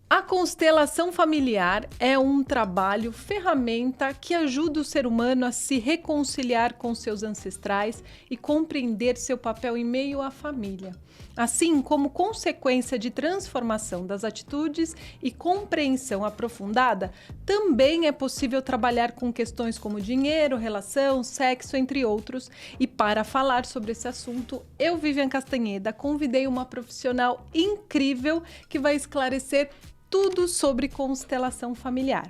A constelação familiar é um trabalho, ferramenta que ajuda o ser humano a se reconciliar com seus ancestrais e compreender seu papel em meio à família. Assim como consequência de transformação das atitudes e compreensão aprofundada, também é possível trabalhar com questões como dinheiro, relação, sexo, entre outros. E para falar sobre esse assunto, eu, Vivian Castanheda, convidei uma profissional incrível que vai esclarecer tudo sobre constelação familiar.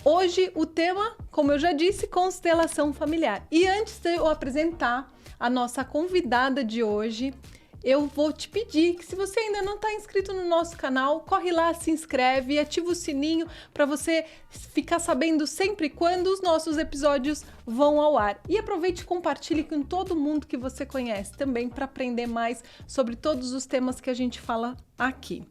Hoje o tema, como eu já disse, constelação familiar. E antes de eu apresentar a nossa convidada de hoje, eu vou te pedir que, se você ainda não está inscrito no nosso canal, corre lá, se inscreve e ativa o sininho para você ficar sabendo sempre quando os nossos episódios vão ao ar. E aproveite e compartilhe com todo mundo que você conhece também, para aprender mais sobre todos os temas que a gente fala aqui.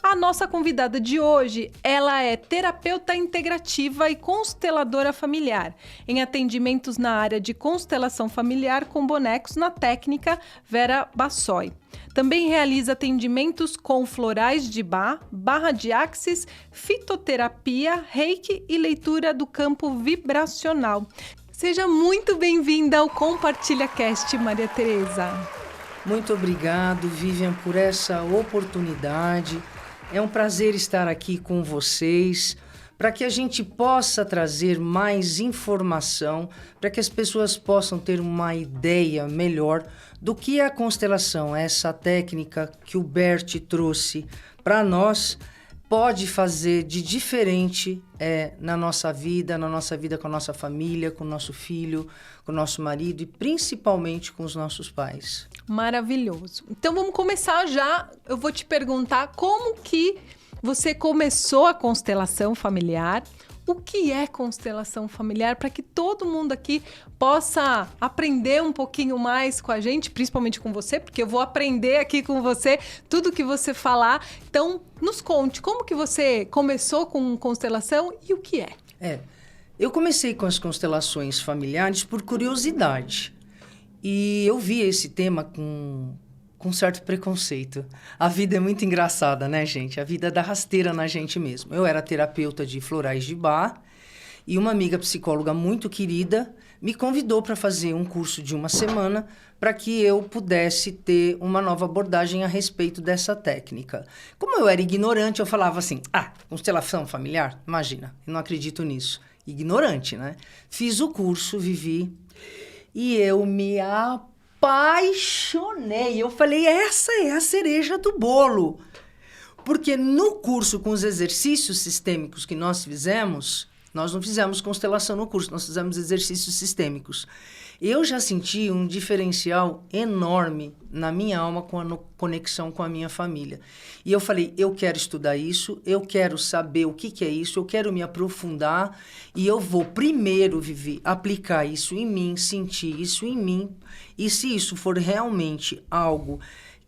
A nossa convidada de hoje, ela é terapeuta integrativa e consteladora familiar, em atendimentos na área de constelação familiar com bonecos na técnica Vera Bassoi. Também realiza atendimentos com florais de Bach, barra de axis, fitoterapia, reiki e leitura do campo vibracional. Seja muito bem-vinda ao Compartilha Cast, Maria Tereza. Muito obrigado, Vivian, por essa oportunidade. É um prazer estar aqui com vocês, para que a gente possa trazer mais informação, para que as pessoas possam ter uma ideia melhor do que é a constelação. Essa técnica que o Bert trouxe para nós pode fazer de diferente na nossa vida com a nossa família, com o nosso filho, com o nosso marido e principalmente com os nossos pais. Maravilhoso. Então vamos começar já. Eu vou te perguntar como que você começou a constelação familiar. O que é constelação familiar, para que todo mundo aqui possa aprender um pouquinho mais com a gente, principalmente com você, porque eu vou aprender aqui com você tudo que você falar. Então, nos conte, como que você começou com constelação e o que é? Eu comecei com as constelações familiares por curiosidade. E eu vi esse tema com certo preconceito. A vida é muito engraçada, né, gente? A vida dá rasteira na gente mesmo. Eu era terapeuta de florais de Bach e uma amiga psicóloga muito querida me convidou para fazer um curso de uma semana para que eu pudesse ter uma nova abordagem a respeito dessa técnica. Como eu era ignorante, eu falava assim, constelação familiar? Imagina, eu não acredito nisso. Ignorante, né? Fiz o curso, vivi, e eu me apaixonei. Eu falei, essa é a cereja do bolo. Porque no curso, com os exercícios sistêmicos que nós fizemos, nós não fizemos constelação no curso, nós fizemos exercícios sistêmicos. Eu já senti um diferencial enorme na minha alma com a conexão com a minha família. E eu falei, eu quero estudar isso, eu quero saber o que é isso, eu quero me aprofundar e eu vou primeiro, Vivi, aplicar isso em mim, sentir isso em mim. E se isso for realmente algo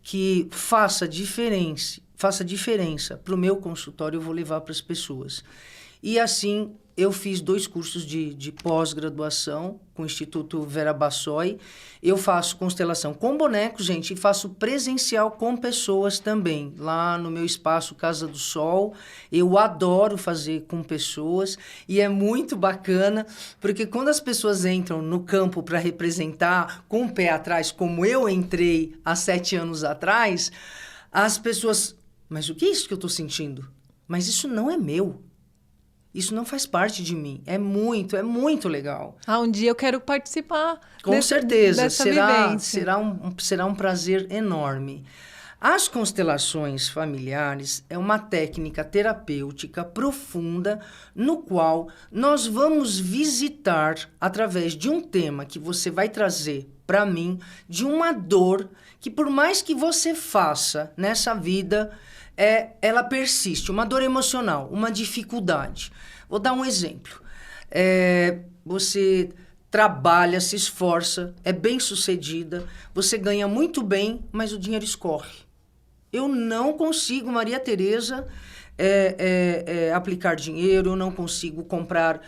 que faça diferença para o meu consultório, eu vou levar para as pessoas. E assim, eu fiz 2 cursos de pós-graduação com o Instituto Vera Bassoi. Eu faço constelação com bonecos, gente, e faço presencial com pessoas também. Lá no meu espaço Casa do Sol, eu adoro fazer com pessoas e é muito bacana, porque quando as pessoas entram no campo para representar com o pé atrás, como eu entrei há 7 anos atrás, as pessoas, mas o que é isso que eu estou sentindo? Mas isso não é meu. Isso não faz parte de mim. É muito legal. Um dia eu quero participar. Com certeza. Dessa vivência. Será um prazer enorme. As constelações familiares é uma técnica terapêutica profunda no qual nós vamos visitar, através de um tema que você vai trazer para mim, de uma dor que, por mais que você faça nessa vida, ela persiste, uma dor emocional, uma dificuldade. Vou dar um exemplo. Você trabalha, se esforça, é bem-sucedida, você ganha muito bem, mas o dinheiro escorre. Eu não consigo, Maria Tereza, aplicar dinheiro, eu não consigo comprar,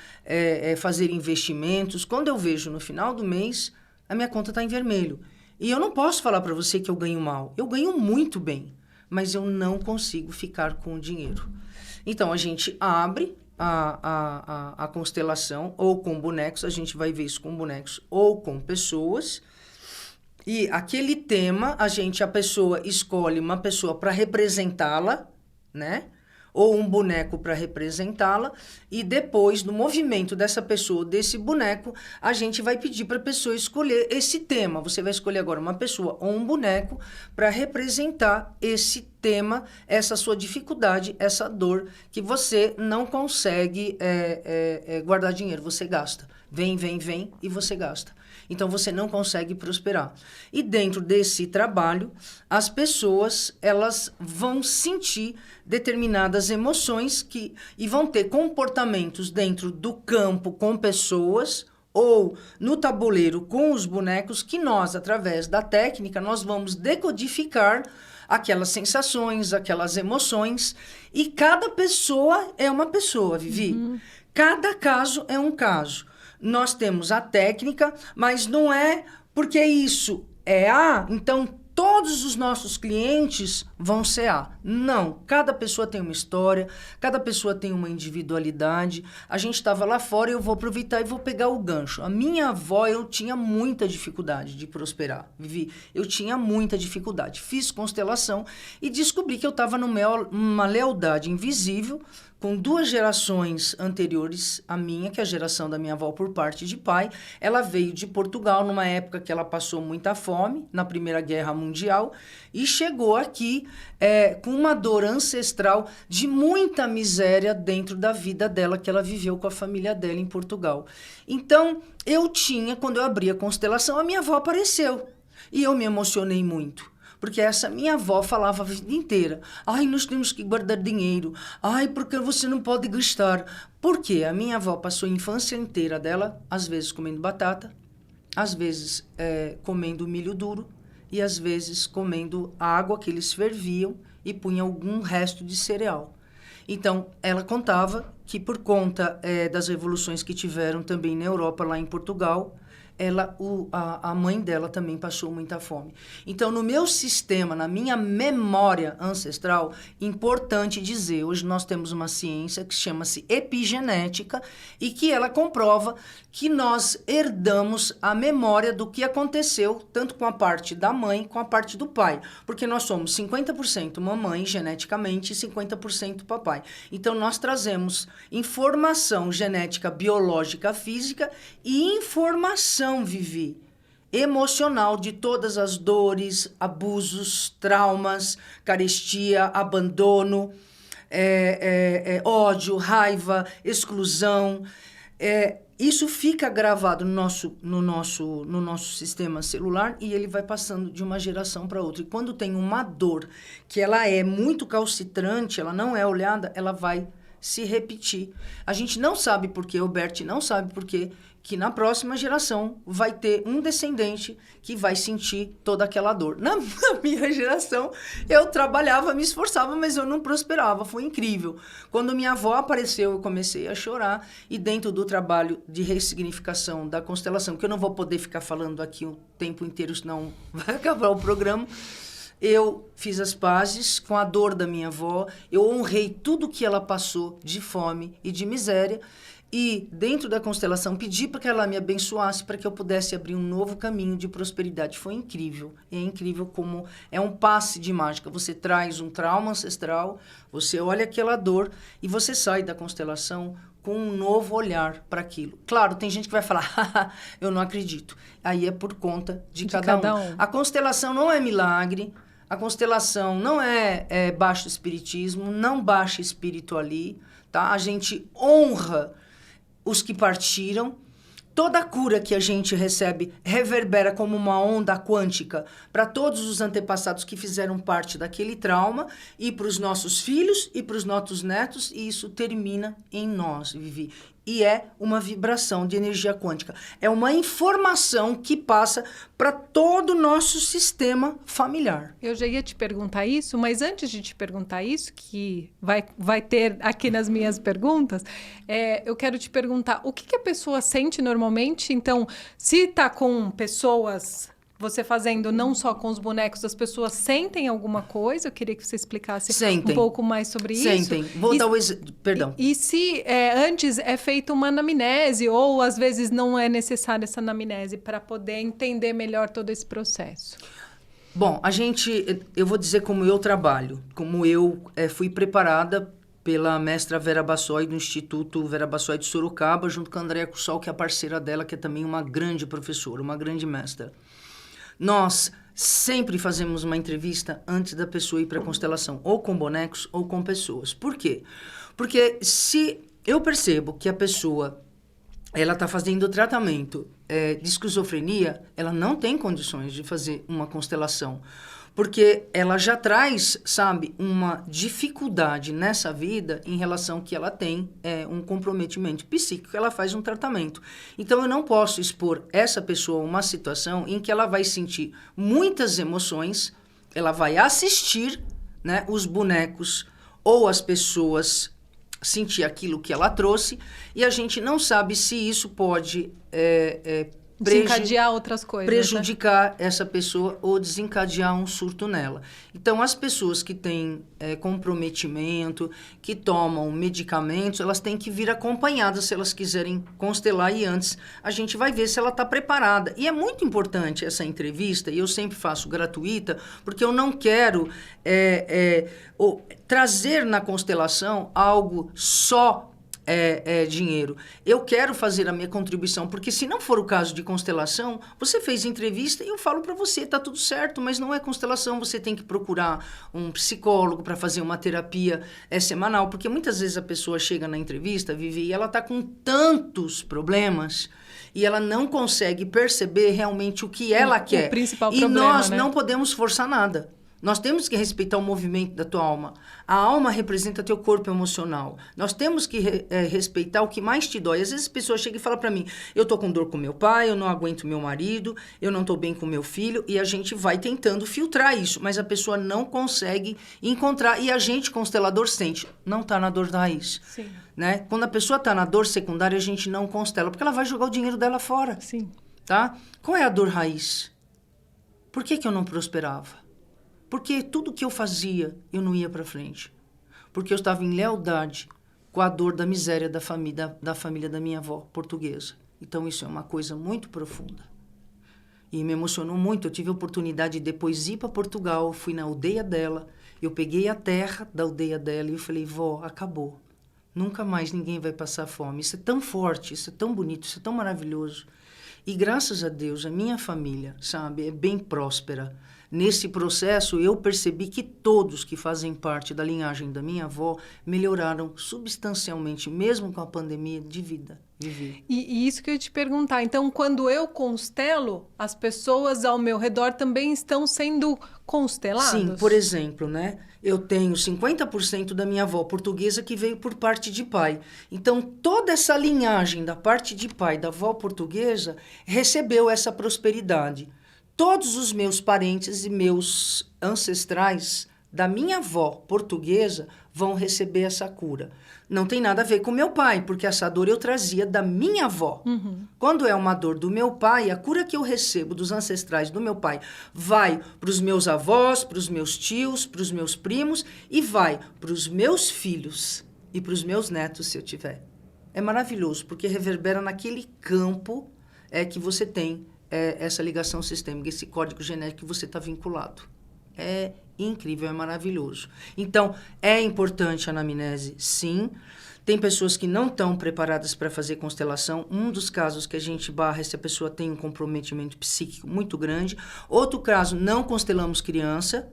fazer investimentos. Quando eu vejo no final do mês, a minha conta está em vermelho. E eu não posso falar para você que eu ganho mal. Eu ganho muito bem, mas eu não consigo ficar com o dinheiro. Então, a gente abre a constelação, ou com bonecos, a gente vai ver isso com bonecos ou com pessoas. E aquele tema, a pessoa escolhe uma pessoa para representá-la, né? Ou um boneco para representá-la, e depois, no movimento dessa pessoa, desse boneco, a gente vai pedir para a pessoa escolher esse tema. Você vai escolher agora uma pessoa ou um boneco para representar esse tema, essa sua dificuldade, essa dor, que você não consegue guardar dinheiro, você gasta. Vem, e você gasta. Então, você não consegue prosperar. E dentro desse trabalho, as pessoas, elas vão sentir determinadas emoções e vão ter comportamentos dentro do campo com pessoas ou no tabuleiro com os bonecos que nós, através da técnica, nós vamos decodificar aquelas sensações, aquelas emoções. E cada pessoa é uma pessoa, Vivi. Uhum. Cada caso é um caso. Nós temos a técnica, mas não é porque isso é A, então todos os nossos clientes vão ser A. Não, cada pessoa tem uma história, cada pessoa tem uma individualidade. A gente estava lá fora e eu vou aproveitar e vou pegar o gancho. A minha avó, eu tinha muita dificuldade de prosperar, Vivi. Eu tinha muita dificuldade. Fiz constelação e descobri que eu estava numa lealdade invisível, com 2 gerações anteriores à minha, que é a geração da minha avó por parte de pai. Ela veio de Portugal numa época que ela passou muita fome, na Primeira Guerra Mundial, e chegou aqui com uma dor ancestral de muita miséria dentro da vida dela, que ela viveu com a família dela em Portugal. Então, quando eu abri a constelação, a minha avó apareceu. E eu me emocionei muito. Porque essa minha avó falava a vida inteira. Ai, nós temos que guardar dinheiro. Ai, porque você não pode gastar. Porque a minha avó passou a infância inteira dela, às vezes comendo batata, às vezes comendo milho duro e às vezes comendo a água que eles ferviam e punham algum resto de cereal. Então, ela contava que por conta das revoluções que tiveram também na Europa, lá em Portugal, a mãe dela também passou muita fome. Então, no meu sistema, na minha memória ancestral, importante dizer, hoje nós temos uma ciência que chama-se epigenética e que ela comprova que nós herdamos a memória do que aconteceu, tanto com a parte da mãe, com a parte do pai. Porque nós somos 50% mamãe, geneticamente, e 50% papai. Então, nós trazemos informação genética, biológica, física e informação, Vivi, emocional de todas as dores, abusos, traumas, carestia, abandono, ódio, raiva, exclusão. Isso fica gravado no nosso sistema celular e ele vai passando de uma geração para outra. E quando tem uma dor que ela é muito calcitrante, ela não é olhada, ela vai se repetir. A gente não sabe por quê, o Bert não sabe por quê, que na próxima geração vai ter um descendente que vai sentir toda aquela dor. Na minha geração, eu trabalhava, me esforçava, mas eu não prosperava. Foi incrível. Quando minha avó apareceu, eu comecei a chorar. E dentro do trabalho de ressignificação da constelação, que eu não vou poder ficar falando aqui o tempo inteiro, senão vai acabar o programa, eu fiz as pazes com a dor da minha avó. Eu honrei tudo que ela passou de fome e de miséria. E, dentro da constelação, pedi para que ela me abençoasse para que eu pudesse abrir um novo caminho de prosperidade. Foi incrível. É incrível como é um passe de mágica. Você traz um trauma ancestral, você olha aquela dor e você sai da constelação com um novo olhar para aquilo. Claro, tem gente que vai falar, eu não acredito. Aí é por conta de cada um. A constelação não é milagre. A constelação não é baixo espiritismo, não baixa espírito ali, tá? A gente honra os que partiram. Toda cura que a gente recebe reverbera como uma onda quântica para todos os antepassados que fizeram parte daquele trauma e para os nossos filhos e para os nossos netos, e isso termina em nós, Vivi. e é uma vibração de energia quântica. É uma informação que passa para todo o nosso sistema familiar. Eu já ia te perguntar isso, mas antes de te perguntar isso, que vai ter aqui nas minhas perguntas, eu quero te perguntar o que a pessoa sente normalmente. Então, se está com pessoas... Você fazendo não só com os bonecos, as pessoas sentem alguma coisa? Eu queria que você explicasse um pouco mais sobre isso. Sentem. Vou dar o exemplo. Perdão. E se antes é feita uma anamnese, ou às vezes não é necessária essa anamnese para poder entender melhor todo esse processo? Bom, eu vou dizer como eu trabalho, como eu fui preparada pela mestra Vera Bassoi, do Instituto Vera Bassoi de Sorocaba, junto com a Andréa Cussol, que é a parceira dela, que é também uma grande professora, uma grande mestra. Nós sempre fazemos uma entrevista antes da pessoa ir para a constelação, ou com bonecos ou com pessoas. Por quê? Porque se eu percebo que a pessoa ela está fazendo tratamento de esquizofrenia, ela não tem condições de fazer uma constelação. Porque ela já traz, sabe, uma dificuldade nessa vida em relação que ela tem um comprometimento psíquico, ela faz um tratamento. Então, eu não posso expor essa pessoa a uma situação em que ela vai sentir muitas emoções, ela vai assistir, né, os bonecos ou as pessoas sentir aquilo que ela trouxe, e a gente não sabe se isso pode... desencadear outras coisas. Prejudicar essa pessoa ou desencadear um surto nela. Então, as pessoas que têm comprometimento, que tomam medicamentos, elas têm que vir acompanhadas se elas quiserem constelar, e antes a gente vai ver se ela está preparada. E é muito importante essa entrevista, e eu sempre faço gratuita, porque eu não quero trazer na constelação algo só dinheiro. Eu quero fazer a minha contribuição, porque se não for o caso de constelação, você fez entrevista e eu falo para você, tá tudo certo, mas não é constelação, você tem que procurar um psicólogo para fazer uma terapia semanal, porque muitas vezes a pessoa chega na entrevista, Vivi, e ela tá com tantos problemas e ela não consegue perceber realmente o que ela quer. O principal e problema, nós né? não podemos forçar nada. Nós temos que respeitar o movimento da tua alma. A alma representa teu corpo emocional. Nós temos que respeitar o que mais te dói. Às vezes a pessoa chega e fala para mim, eu tô com dor com meu pai, eu não aguento meu marido, eu não tô bem com meu filho, e a gente vai tentando filtrar isso, mas a pessoa não consegue encontrar, e a gente, constelador, sente, não tá na dor da raiz. Sim. Né? Quando a pessoa tá na dor secundária, a gente não constela, porque ela vai jogar o dinheiro dela fora. Sim. Tá? Qual é a dor raiz? Por que eu não prosperava? Porque tudo que eu fazia, eu não ia para frente. Porque eu estava em lealdade com a dor da miséria da família da minha avó portuguesa. Então, isso é uma coisa muito profunda. E me emocionou muito. Eu tive a oportunidade de depois ir para Portugal, fui na aldeia dela, eu peguei a terra da aldeia dela e eu falei, vó, acabou. Nunca mais ninguém vai passar fome. Isso é tão forte, isso é tão bonito, isso é tão maravilhoso. E graças a Deus, a minha família, sabe, é bem próspera. Nesse processo, eu percebi que todos que fazem parte da linhagem da minha avó melhoraram substancialmente, mesmo com a pandemia, de vida. Vivi. E isso que eu ia te perguntar. Então, quando eu constelo, as pessoas ao meu redor também estão sendo consteladas? Sim, por exemplo, né? Eu tenho 50% da minha avó portuguesa que veio por parte de pai. Então, toda essa linhagem da parte de pai da avó portuguesa recebeu essa prosperidade. Todos os meus parentes e meus ancestrais da minha avó portuguesa vão receber essa cura. Não tem nada a ver com meu pai, porque essa dor eu trazia da minha avó. Uhum. Quando é uma dor do meu pai, a cura que eu recebo dos ancestrais do meu pai vai para os meus avós, para os meus tios, para os meus primos e vai para os meus filhos e para os meus netos, se eu tiver. É maravilhoso, porque reverbera naquele campo que você tem essa ligação sistêmica, esse código genético que você está vinculado. É incrível, é maravilhoso. Então, é importante a anamnese, sim. Tem pessoas que não estão preparadas para fazer constelação. Um dos casos que a gente barra é se a pessoa tem um comprometimento psíquico muito grande. Outro caso, não constelamos criança.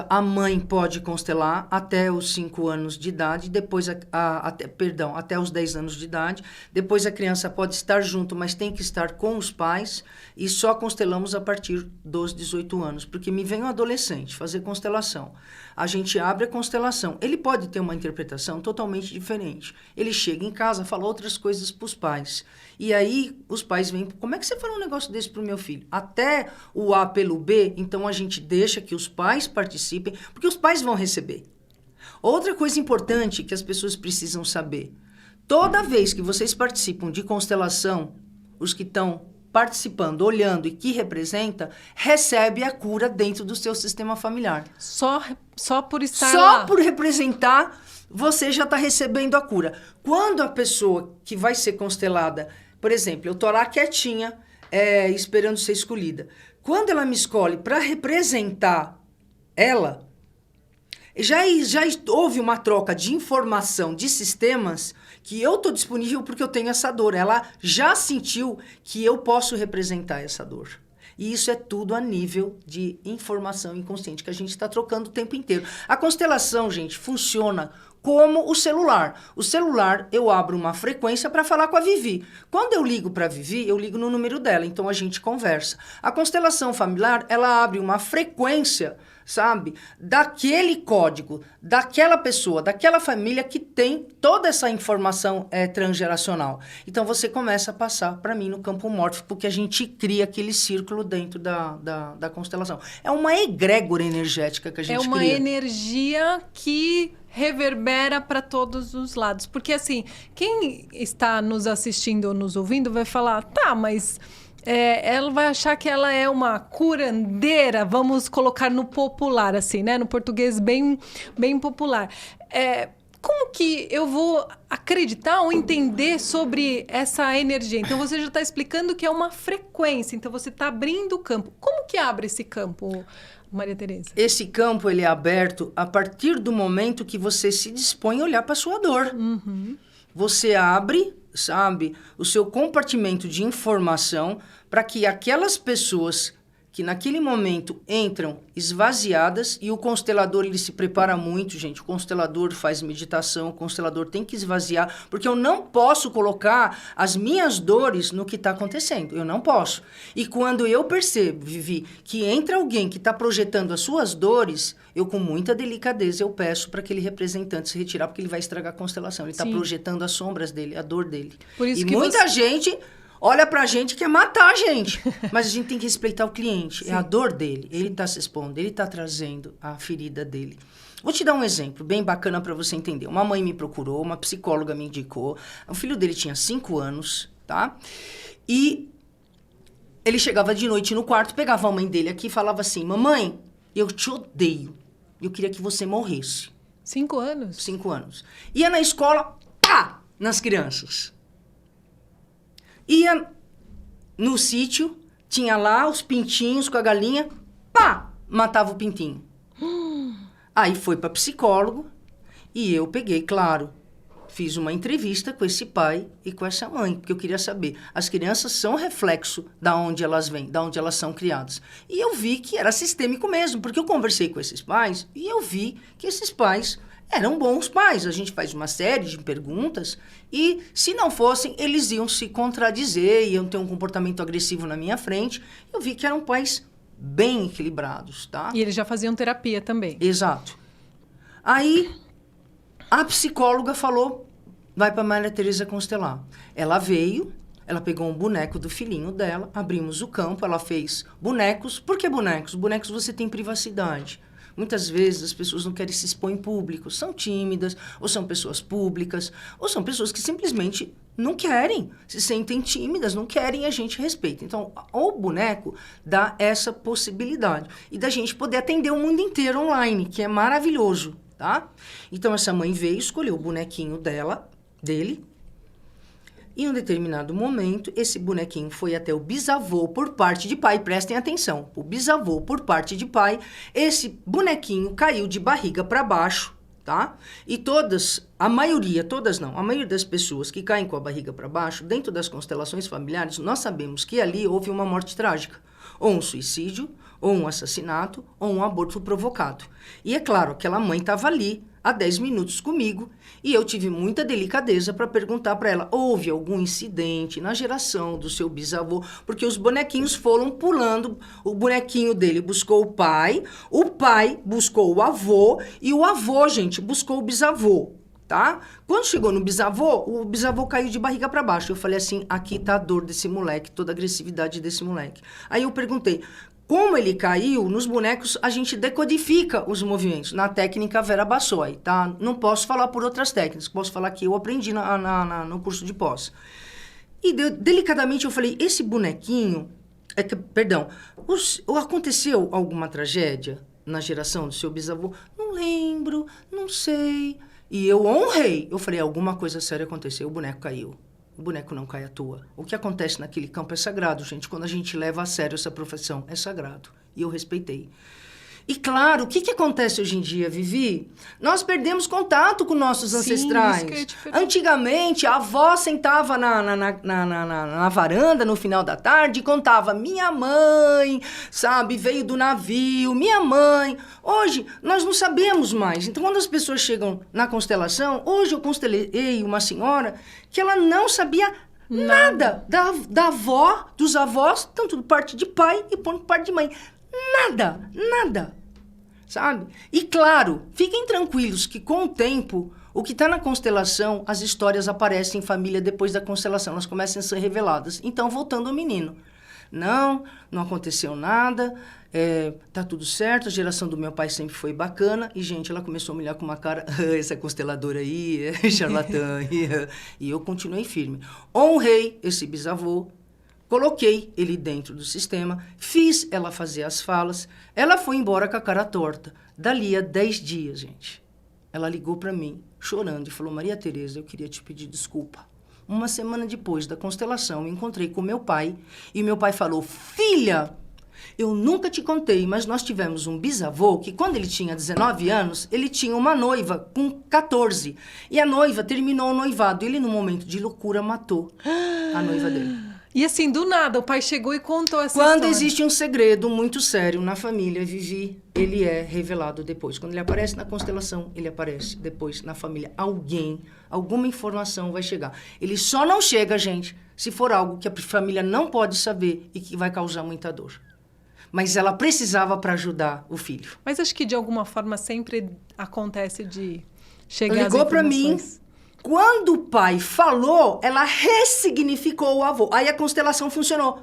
a mãe pode constelar até os 5 anos de idade, depois até os 10 anos de idade. Depois a criança pode estar junto, mas tem que estar com os pais. E só constelamos a partir dos 18 anos, porque me vem um adolescente fazer constelação. A gente abre a constelação. Ele pode ter uma interpretação totalmente diferente. Ele chega em casa, fala outras coisas para os pais. E aí os pais vêm, como é que você fala um negócio desse para o meu filho? Até o A pelo B, então a gente deixa que os pais participem, porque os pais vão receber. Outra coisa importante que as pessoas precisam saber, toda vez que vocês participam de constelação, os que estão participando, olhando e que representa, recebe a cura dentro do seu sistema familiar. Só por estar Só lá. por representar, você já está recebendo a cura. Quando a pessoa que vai ser constelada, por exemplo, eu estou lá quietinha, esperando ser escolhida. Quando ela me escolhe para representar ela, já houve uma troca de informação de sistemas que eu estou disponível porque eu tenho essa dor. Ela já sentiu que eu posso representar essa dor. E isso é tudo a nível de informação inconsciente que a gente está trocando o tempo inteiro. A constelação, gente, funciona como o celular. O celular, eu abro uma frequência para falar com a Vivi. Quando eu ligo para a Vivi, eu ligo no número dela, então a gente conversa. A constelação familiar, ela abre uma frequência, sabe, daquele código, daquela pessoa, daquela família que tem toda essa informação transgeracional. Então você começa a passar para mim no campo mórfico, porque a gente cria aquele círculo dentro da constelação. É uma egrégora energética que a gente cria. É uma energia que reverbera para todos os lados. Porque, assim, quem está nos assistindo ou nos ouvindo vai falar, tá, mas ela vai achar que ela é uma curandeira, vamos colocar no popular, assim, né? No português bem, bem popular. Como que eu vou acreditar ou entender sobre essa energia? Então, você já está explicando que é uma frequência, então você está abrindo o campo. Como que abre esse campo, Maria Tereza? Esse campo, ele é aberto a partir do momento que você se dispõe a olhar para a sua dor. Uhum. Você abre, sabe, o seu compartimento de informação para que aquelas pessoas que naquele momento entram esvaziadas, e o constelador, ele se prepara muito, gente. O constelador faz meditação, o constelador tem que esvaziar, porque eu não posso colocar as minhas dores no que está acontecendo. Eu não posso. E quando eu percebo, Vivi, que entra alguém que está projetando as suas dores, eu com muita delicadeza eu peço para aquele representante se retirar, porque ele vai estragar a constelação. Ele está projetando as sombras dele, a dor dele. Por isso e que muita gente olha pra gente e quer matar a gente. Mas a gente tem que respeitar o cliente. Sim. É a dor dele. Ele está se expondo, ele está trazendo a ferida dele. Vou te dar um exemplo bem bacana para você entender. Uma mãe me procurou, uma psicóloga me indicou. O filho dele tinha 5 anos, tá? E ele chegava de noite no quarto, pegava a mãe dele aqui e falava assim, mamãe, eu te odeio. Eu queria que você morresse. 5 anos? 5 anos. Ia na escola, pá, nas crianças. Ia no sítio, tinha lá os pintinhos com a galinha, pá, matava o pintinho. Aí foi para psicólogo e eu peguei, claro, fiz uma entrevista com esse pai e com essa mãe, porque eu queria saber. As crianças são reflexo da onde elas vêm, da onde elas são criadas. E eu vi que era sistêmico mesmo, porque eu conversei com esses pais e eu vi que esses pais eram bons pais. A gente faz uma série de perguntas e, se não fossem, eles iam se contradizer, iam ter um comportamento agressivo na minha frente. Eu vi que eram pais bem equilibrados, tá? E eles já faziam terapia também. Exato. Aí, a psicóloga falou, vai para Maria Tereza constelar. Ela veio, ela pegou um boneco do filhinho dela, abrimos o campo, ela fez bonecos. Por que bonecos? Bonecos você tem privacidade. Muitas vezes as pessoas não querem se expor em público, são tímidas, ou são pessoas públicas, ou são pessoas que simplesmente não querem, se sentem tímidas, não querem e a gente respeita. Então, o boneco dá essa possibilidade. E da gente poder atender o mundo inteiro online, que é maravilhoso, tá? Então, essa mãe veio, escolheu o bonequinho dele. Em um determinado momento, esse bonequinho foi até o bisavô por parte de pai. Prestem atenção. O bisavô por parte de pai. Esse bonequinho caiu de barriga para baixo, tá? E todas a maioria, todas não, a maioria das pessoas que caem com a barriga para baixo, dentro das constelações familiares, nós sabemos que ali houve uma morte trágica. Ou um suicídio, ou um assassinato, ou um aborto provocado. E é claro, aquela mãe estava ali há 10 minutos comigo e eu tive muita delicadeza para perguntar para ela, houve algum incidente na geração do seu bisavô? Porque os bonequinhos foram pulando, o bonequinho dele buscou o pai buscou o avô e o avô, gente, buscou o bisavô. Tá? Quando chegou no bisavô, o bisavô caiu de barriga para baixo. Eu falei assim, aqui tá a dor desse moleque, toda a agressividade desse moleque. Aí eu perguntei, como ele caiu, nos bonecos a gente decodifica os movimentos, na técnica Vera Bassoi, tá? Não posso falar por outras técnicas, posso falar que eu aprendi no curso de pós. E delicadamente eu falei, esse bonequinho, aconteceu alguma tragédia na geração do seu bisavô? Não lembro, não sei. E eu honrei. Eu falei, alguma coisa séria aconteceu, o boneco caiu. O boneco não cai à toa. O que acontece naquele campo é sagrado, gente. Quando a gente leva a sério essa profissão, é sagrado. E eu respeitei. E claro, o que acontece hoje em dia, Vivi? Nós perdemos contato com nossos ancestrais. Isso que eu ia te perguntar. Antigamente, a avó sentava na varanda no final da tarde e contava, minha mãe, sabe, veio do navio, minha mãe. Hoje, nós não sabemos mais. Então, quando as pessoas chegam na constelação, hoje eu constelei uma senhora que ela não sabia nada da avó, dos avós, tanto por parte de pai e por parte de mãe. Nada, sabe? E claro, fiquem tranquilos que com o tempo, o que está na constelação, as histórias aparecem em família depois da constelação, elas começam a ser reveladas. Então, voltando ao menino. Não aconteceu nada, tá tudo certo, a geração do meu pai sempre foi bacana. E, gente, ela começou a me olhar com uma cara, essa consteladora aí, charlatã. E eu continuei firme. Honrei esse bisavô. Coloquei ele dentro do sistema, fiz ela fazer as falas. Ela foi embora com a cara torta. Dali a 10 dias, gente, ela ligou para mim, chorando, e falou, Maria Tereza, eu queria te pedir desculpa. Uma semana depois da constelação, eu encontrei com meu pai, e meu pai falou, filha, eu nunca te contei, mas nós tivemos um bisavô que, quando ele tinha 19 anos, ele tinha uma noiva com 14. E a noiva terminou o noivado. Ele, num momento de loucura, matou a noiva dele. E assim, do nada, o pai chegou e contou essa história. Quando existe um segredo muito sério na família, Vivi, ele é revelado depois. Quando ele aparece na constelação, ele aparece depois na família. Alguma informação vai chegar. Ele só não chega, gente, se for algo que a família não pode saber e que vai causar muita dor. Mas ela precisava para ajudar o filho. Mas acho que de alguma forma sempre acontece de chegar as Ligou para informações. mim. Quando o pai falou, ela ressignificou o avô. Aí a constelação funcionou.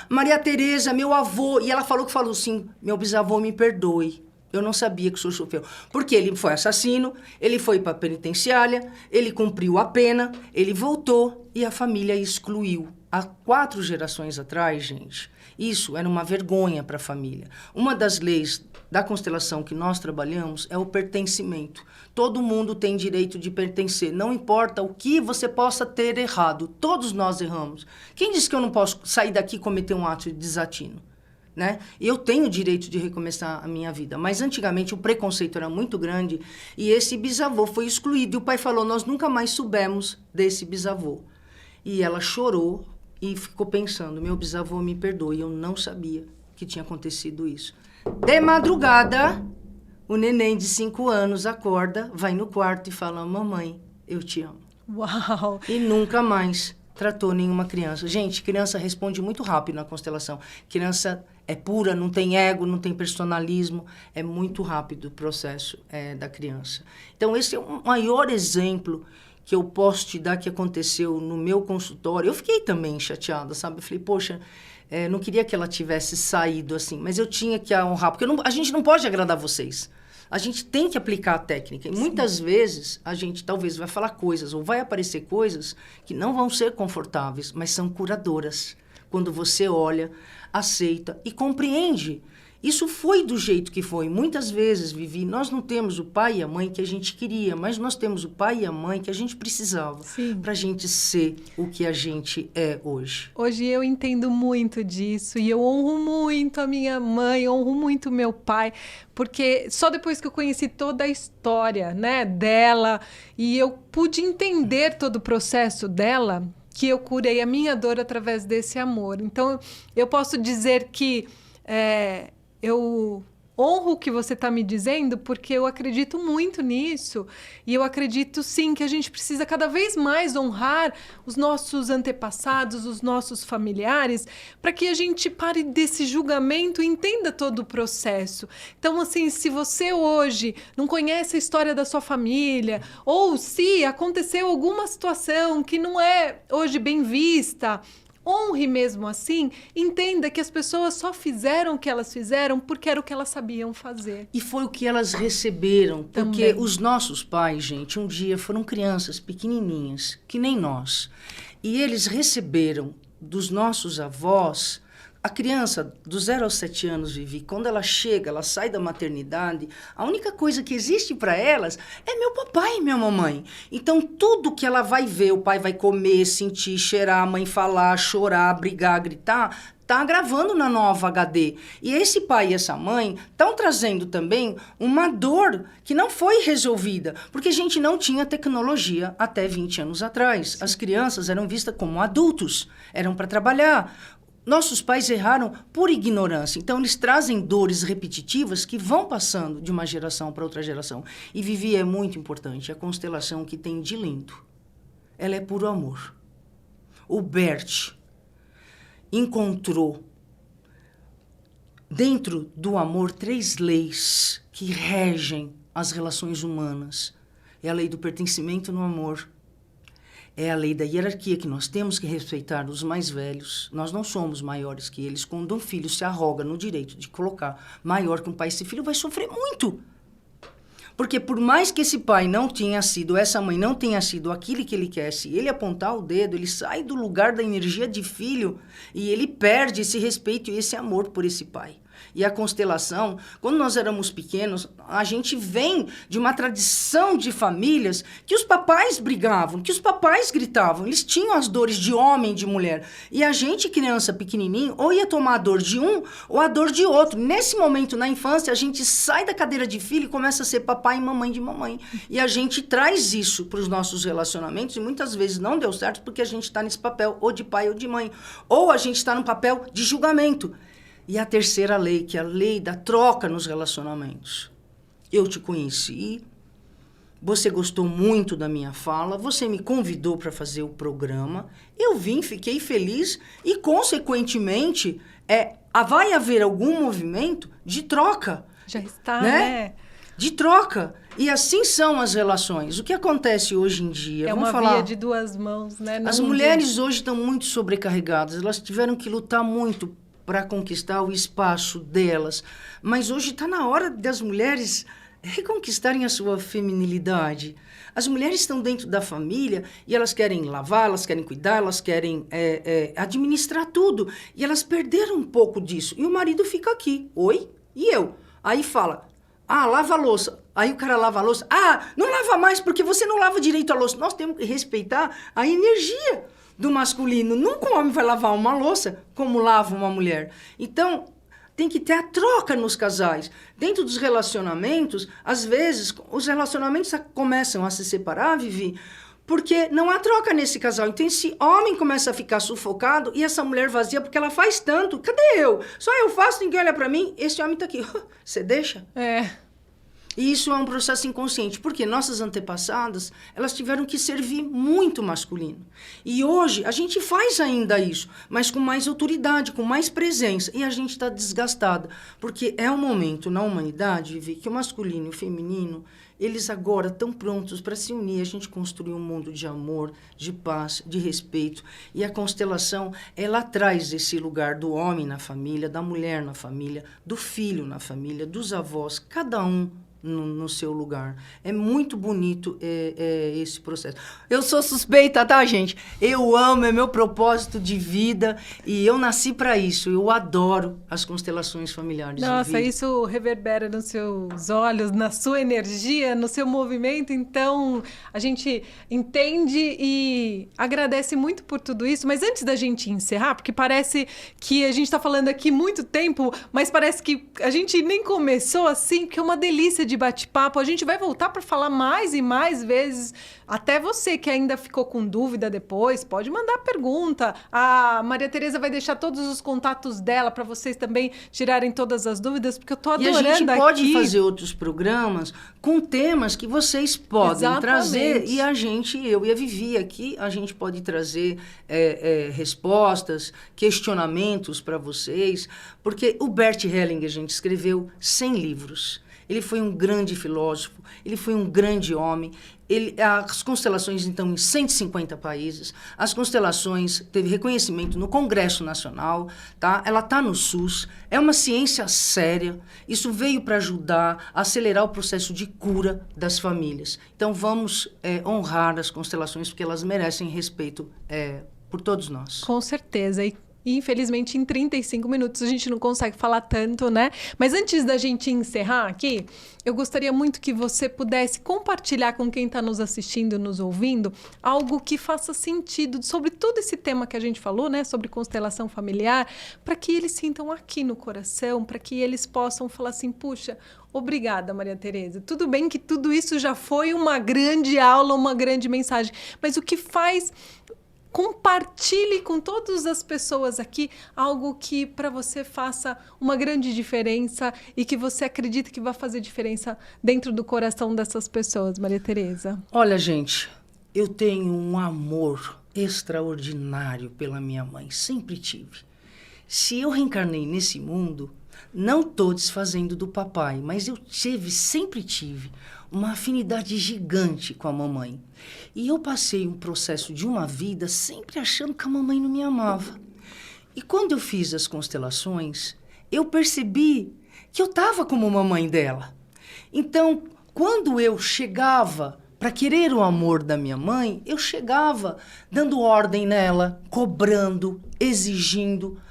Maria Tereza, meu avô. E ela falou assim, meu bisavô, me perdoe. Eu não sabia que o senhor sofreu. Porque ele foi assassino, ele foi para a penitenciária, ele cumpriu a pena, ele voltou e a família excluiu. Há 4 gerações atrás, gente, isso era uma vergonha para a família. Uma das leis da constelação que nós trabalhamos é o pertencimento. Todo mundo tem direito de pertencer. Não importa o que você possa ter errado. Todos nós erramos. Quem disse que eu não posso sair daqui e cometer um ato de desatino? Né? Eu tenho o direito de recomeçar a minha vida. Mas antigamente o preconceito era muito grande e esse bisavô foi excluído. E o pai falou, nós nunca mais soubemos desse bisavô. E ela chorou e ficou pensando, meu bisavô me perdoe, eu não sabia que tinha acontecido isso. De madrugada, o neném de 5 anos acorda, vai no quarto e fala, mamãe, eu te amo. Uau! E nunca mais tratou nenhuma criança. Gente, criança responde muito rápido na constelação. Criança é pura, não tem ego, não tem personalismo. É muito rápido o processo da criança. Então, esse é o maior exemplo que eu posso te dar que aconteceu no meu consultório. Eu fiquei também chateada, sabe? Eu falei, poxa, não queria que ela tivesse saído assim, mas eu tinha que a honrar, porque a gente não pode agradar vocês. A gente tem que aplicar a técnica. E muitas vezes a gente talvez vai falar coisas ou vai aparecer coisas que não vão ser confortáveis, mas são curadoras. Quando você olha, aceita e compreende. Isso foi do jeito que foi. Muitas vezes, Vivi, nós não temos o pai e a mãe que a gente queria, mas nós temos o pai e a mãe que a gente precisava para a gente ser o que a gente é hoje. Hoje eu entendo muito disso e eu honro muito a minha mãe, honro muito o meu pai, porque só depois que eu conheci toda a história, né, dela e eu pude entender todo o processo dela, que eu curei a minha dor através desse amor. Então, eu posso dizer que eu honro o que você está me dizendo, porque eu acredito muito nisso. E eu acredito, sim, que a gente precisa cada vez mais honrar os nossos antepassados, os nossos familiares, para que a gente pare desse julgamento e entenda todo o processo. Então, assim, se você hoje não conhece a história da sua família, ou se aconteceu alguma situação que não é hoje bem vista, honre mesmo assim, entenda que as pessoas só fizeram o que elas fizeram porque era o que elas sabiam fazer. E foi o que elas receberam, porque Também. os nossos pais, gente, um dia foram crianças pequenininhas, que nem nós. E eles receberam dos nossos avós. A criança, do 0 aos 7 anos, Vivi, quando ela chega, ela sai da maternidade, a única coisa que existe para elas é meu papai e minha mamãe. Então, tudo que ela vai ver, o pai vai comer, sentir, cheirar, a mãe falar, chorar, brigar, gritar, tá gravando na nova HD. E esse pai e essa mãe estão trazendo também uma dor que não foi resolvida, porque a gente não tinha tecnologia até 20 anos atrás. As crianças eram vistas como adultos, eram para trabalhar. Nossos pais erraram por ignorância. Então, eles trazem dores repetitivas que vão passando de uma geração para outra geração. E Vivi, é muito importante, a constelação que tem de lindo. Ela é puro amor. O Bert encontrou, dentro do amor, 3 leis que regem as relações humanas. É a lei do pertencimento no amor. É a lei da hierarquia, que nós temos que respeitar os mais velhos. Nós não somos maiores que eles. Quando um filho se arroga no direito de colocar maior que um pai, esse filho vai sofrer muito. Porque por mais que esse pai não tenha sido, essa mãe não tenha sido aquilo que ele quer, se ele apontar o dedo, ele sai do lugar da energia de filho e ele perde esse respeito e esse amor por esse pai. E a constelação, quando nós éramos pequenos, a gente vem de uma tradição de famílias que os papais brigavam, que os papais gritavam. Eles tinham as dores de homem e de mulher. E a gente, criança pequenininho, ou ia tomar a dor de um ou a dor de outro. Nesse momento, na infância, a gente sai da cadeira de filho e começa a ser papai e mamãe de mamãe. E a gente traz isso para os nossos relacionamentos e muitas vezes não deu certo porque a gente está nesse papel ou de pai ou de mãe. Ou a gente está no papel de julgamento. E a terceira lei, que é a lei da troca nos relacionamentos. Eu te conheci, você gostou muito da minha fala, você me convidou para fazer o programa, eu vim, fiquei feliz e, consequentemente, vai haver algum movimento de troca. Já está, né? De troca. E assim são as relações. O que acontece hoje em dia? É uma via de 2 mãos, né? As mulheres hoje estão muito sobrecarregadas, elas tiveram que lutar muito para conquistar o espaço delas. Mas hoje está na hora das mulheres reconquistarem a sua feminilidade. As mulheres estão dentro da família e elas querem lavar, elas querem cuidar, elas querem administrar tudo. E elas perderam um pouco disso. E o marido fica aqui. Oi? E eu? Aí fala, lava a louça. Aí o cara lava a louça. Não lava mais porque você não lava direito a louça. Nós temos que respeitar a energia do masculino. Nunca um homem vai lavar uma louça como lava uma mulher. Então, tem que ter a troca nos casais. Dentro dos relacionamentos, às vezes, os relacionamentos começam a se separar, Vivi, porque não há troca nesse casal. Então, esse homem começa a ficar sufocado e essa mulher vazia porque ela faz tanto. Cadê eu? Só eu faço, ninguém olha pra mim. Esse homem tá aqui. Você deixa? E isso é um processo inconsciente, porque nossas antepassadas, elas tiveram que servir muito masculino. E hoje, a gente faz ainda isso, mas com mais autoridade, com mais presença. E a gente está desgastada, porque é um momento na humanidade, Vivi, que o masculino e o feminino, eles agora estão prontos para se unir. A gente construir um mundo de amor, de paz, de respeito. E a constelação, ela traz esse lugar do homem na família, da mulher na família, do filho na família, dos avós, cada um no seu lugar. É muito bonito esse processo. Eu sou suspeita, tá, gente? Eu amo, é meu propósito de vida e eu nasci para isso. Eu adoro as constelações familiares. Nossa, isso reverbera nos seus olhos, na sua energia, no seu movimento. Então, a gente entende e agradece muito por tudo isso. Mas antes da gente encerrar, porque parece que a gente está falando aqui muito tempo, mas parece que a gente nem começou assim, porque é uma delícia de bate-papo. A gente vai voltar para falar mais e mais vezes. Até você que ainda ficou com dúvida depois, pode mandar pergunta. A Maria Tereza vai deixar todos os contatos dela para vocês também tirarem todas as dúvidas, porque eu tô adorando aqui. E a gente pode fazer outros programas com temas que vocês podem trazer. E eu e a Vivi aqui, a gente pode trazer respostas, questionamentos para vocês, porque o Bert Hellinger, a gente escreveu 100 livros. Ele foi um grande filósofo, ele foi um grande homem. As constelações, então, em 150 países. As constelações teve reconhecimento no Congresso Nacional, tá? Ela está no SUS. É uma ciência séria. Isso veio para ajudar a acelerar o processo de cura das famílias. Então, vamos honrar as constelações, porque elas merecem respeito por todos nós. Com certeza. E infelizmente, em 35 minutos a gente não consegue falar tanto, né? Mas antes da gente encerrar aqui, eu gostaria muito que você pudesse compartilhar com quem está nos assistindo, nos ouvindo, algo que faça sentido sobre todo esse tema que a gente falou, né? Sobre constelação familiar, para que eles sintam aqui no coração, para que eles possam falar assim, puxa, obrigada, Maria Tereza. Tudo bem que tudo isso já foi uma grande aula, uma grande mensagem, mas o que faz... Compartilhe com todas as pessoas aqui algo que para você faça uma grande diferença e que você acredita que vai fazer diferença dentro do coração dessas pessoas, Maria Tereza. Olha, gente, eu tenho um amor extraordinário pela minha mãe, sempre tive. Se eu reencarnei nesse mundo, não estou desfazendo do papai, mas eu sempre tive uma afinidade gigante com a mamãe. E eu passei um processo de uma vida sempre achando que a mamãe não me amava. E quando eu fiz as constelações, eu percebi que eu estava como mamãe dela. Então, quando eu chegava para querer o amor da minha mãe, eu chegava dando ordem nela, cobrando, exigindo.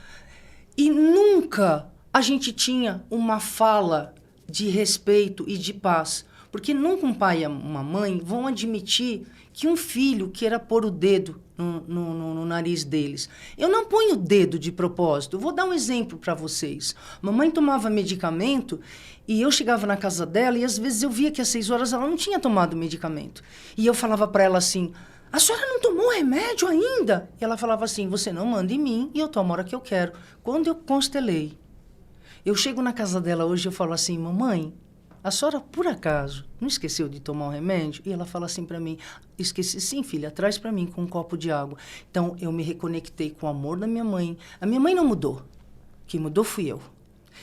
E nunca a gente tinha uma fala de respeito e de paz. Porque nunca um pai e uma mãe vão admitir que um filho queira pôr o dedo no nariz deles. Eu não ponho o dedo de propósito. Eu vou dar um exemplo para vocês. Mamãe tomava medicamento e eu chegava na casa dela e às vezes eu via que às 6 horas ela não tinha tomado o medicamento. E eu falava para ela assim, a senhora não tomou remédio ainda? E ela falava assim, você não manda em mim e eu tomo a hora que eu quero. Quando eu constelei, eu chego na casa dela hoje e eu falo assim, mamãe, a senhora, por acaso, não esqueceu de tomar o remédio? E ela fala assim para mim, esqueci sim, filha, traz para mim com um copo de água. Então, eu me reconectei com o amor da minha mãe. A minha mãe não mudou. Quem mudou fui eu.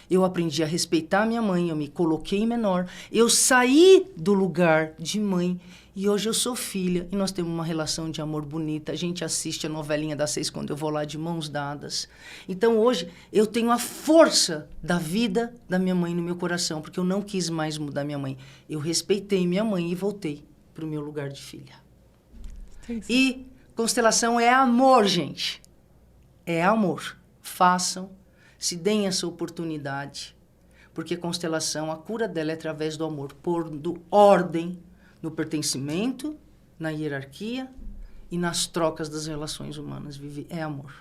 Eu aprendi a respeitar a minha mãe, eu me coloquei menor. Eu saí do lugar de mãe e hoje eu sou filha. E nós temos uma relação de amor bonita. A gente assiste a novelinha das 6 quando eu vou lá de mãos dadas. Então hoje eu tenho a força da vida da minha mãe no meu coração, porque eu não quis mais mudar minha mãe. Eu respeitei minha mãe e voltei para o meu lugar de filha. Sim. E constelação é amor, gente. É amor. Façam. Se deem essa oportunidade, porque constelação, a cura dela é através do amor, pondo ordem no pertencimento, na hierarquia e nas trocas das relações humanas. Vivi é amor.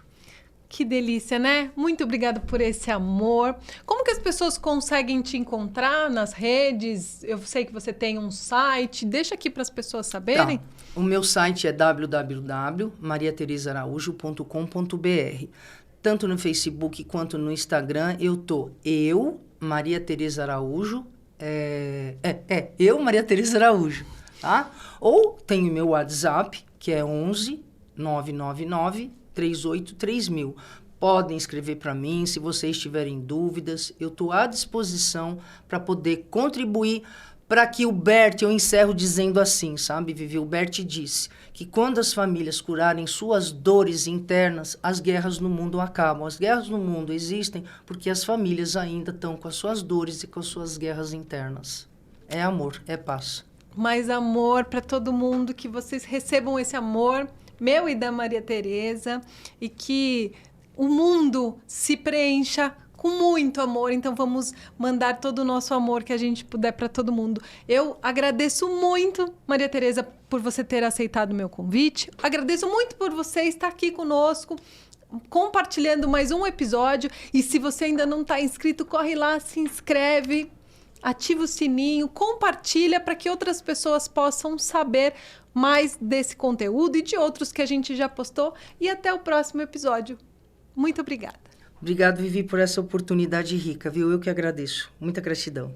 Que delícia, né? Muito obrigada por esse amor. Como que as pessoas conseguem te encontrar nas redes? Eu sei que você tem um site. Deixa aqui para as pessoas saberem. Tá. O meu site é www.mariateresaaraújo.com.br. Tanto no Facebook quanto no Instagram, eu, Maria Tereza Araújo, eu, Maria Tereza Araújo, tá? Ou tenho meu WhatsApp, que é 11 999 38 3000. Podem escrever para mim, se vocês tiverem dúvidas, eu estou à disposição para poder contribuir para que o Bert, eu encerro dizendo assim, sabe, Vivi? O Bert disse que quando as famílias curarem suas dores internas, as guerras no mundo acabam. As guerras no mundo existem porque as famílias ainda estão com as suas dores e com as suas guerras internas. É amor, é paz. Mais amor para todo mundo, que vocês recebam esse amor, meu e da Maria Tereza, e que o mundo se preencha com muito amor. Então vamos mandar todo o nosso amor que a gente puder para todo mundo. Eu agradeço muito, Maria Tereza, por você ter aceitado o meu convite. Agradeço muito por você estar aqui conosco, compartilhando mais um episódio. E se você ainda não está inscrito, corre lá, se inscreve, ativa o sininho, compartilha para que outras pessoas possam saber mais desse conteúdo e de outros que a gente já postou. E até o próximo episódio. Muito obrigada. Obrigado, Vivi, por essa oportunidade rica, viu? Eu que agradeço. Muita gratidão.